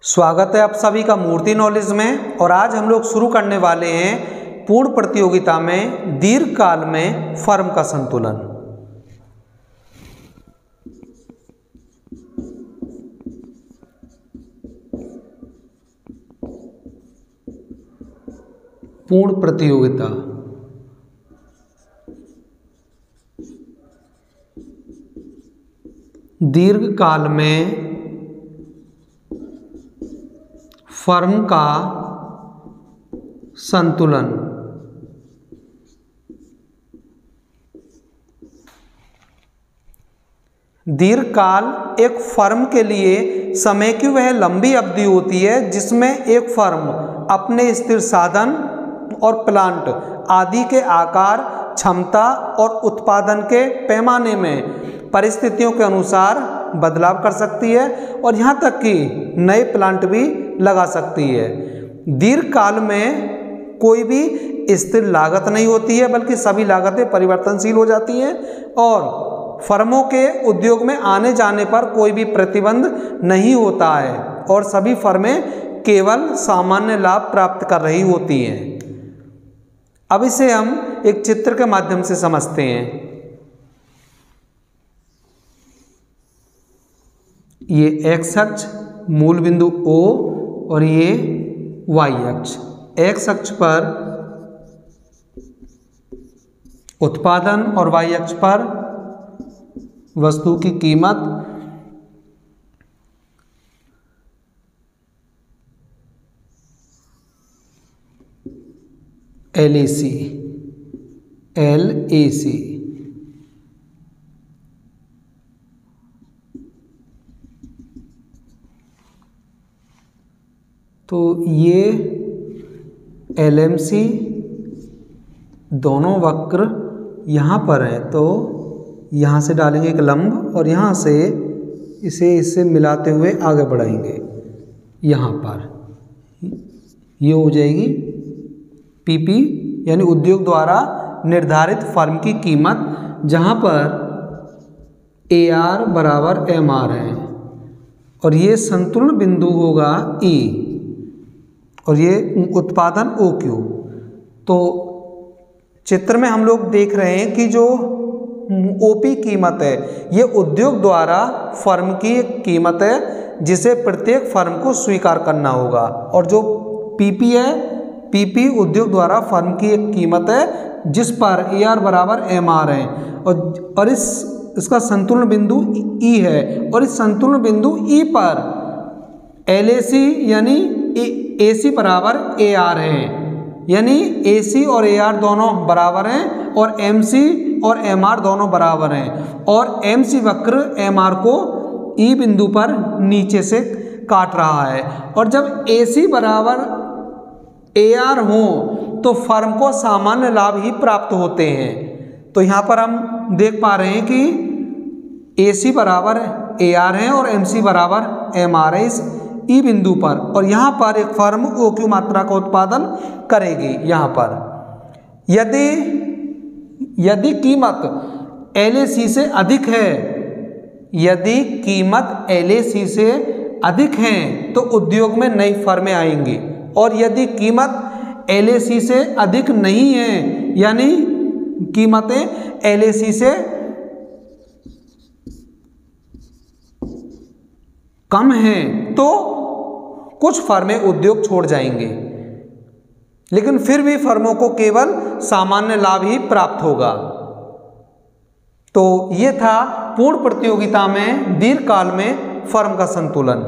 स्वागत है आप सभी का मूर्ति नॉलेज में। और आज हम लोग शुरू करने वाले हैं पूर्ण प्रतियोगिता में दीर्घकाल में फर्म का संतुलन। पूर्ण प्रतियोगिता दीर्घकाल में फर्म का संतुलन। दीर्घकाल एक फर्म के लिए समय की वह लंबी अवधि होती है जिसमें एक फर्म अपने स्थिर साधन और प्लांट आदि के आकार, क्षमता और उत्पादन के पैमाने में परिस्थितियों के अनुसार बदलाव कर सकती है और यहाँ तक कि नए प्लांट भी लगा सकती है। दीर्घकाल में कोई भी स्थिर लागत नहीं होती है बल्कि सभी लागतें परिवर्तनशील हो जाती हैं और फर्मों के उद्योग में आने जाने पर कोई भी प्रतिबंध नहीं होता है और सभी फर्में केवल सामान्य लाभ प्राप्त कर रही होती हैं। अब इसे हम एक चित्र के माध्यम से समझते हैं। ये x अक्ष मूल बिंदु O और ये y अक्ष। x अक्ष पर उत्पादन और y अक्ष पर वस्तु की कीमत। LAC तो ये LMC दोनों वक्र यहाँ पर हैं तो यहाँ से डालेंगे एक लंब और यहाँ से इसे इससे मिलाते हुए आगे बढ़ाएंगे। यहाँ पर ये हो जाएगी PP यानी उद्योग द्वारा निर्धारित फर्म की कीमत, जहाँ पर AR बराबर MR है और ये संतुलन बिंदु होगा E और ये उत्पादन OQ। तो चित्र में हम लोग देख रहे हैं कि जो OP कीमत है ये उद्योग द्वारा फर्म की एक कीमत है जिसे प्रत्येक फर्म को स्वीकार करना होगा और जो PP है PP उद्योग द्वारा फर्म की एक कीमत है जिस पर AR बराबर MR है और इसका संतुलन बिंदु E है और इस संतुलन बिंदु E पर LAC यानी AC बराबर AR है, यानी AC और AR दोनों बराबर हैं और MC और MR दोनों बराबर हैं और MC वक्र MR को E बिंदु पर नीचे से काट रहा है और जब AC बराबर AR हो तो फर्म को सामान्य लाभ ही प्राप्त होते हैं। तो यहाँ पर हम देख पा रहे हैं कि AC बराबर AR है और MC बराबर MR है इस E बिंदु पर और यहाँ पर एक फर्म OQ मात्रा का उत्पादन करेगी। यहाँ पर यदि कीमत LAC से अधिक है, यदि कीमत LAC से अधिक है तो उद्योग में नई फर्में आएंगी और यदि कीमत LAC से अधिक नहीं है यानी कीमतें LAC से कम हैं तो कुछ फर्में उद्योग छोड़ जाएंगे, लेकिन फिर भी फर्मों को केवल सामान्य लाभ ही प्राप्त होगा। तो ये था पूर्ण प्रतियोगिता में दीर्घकाल में फर्म का संतुलन।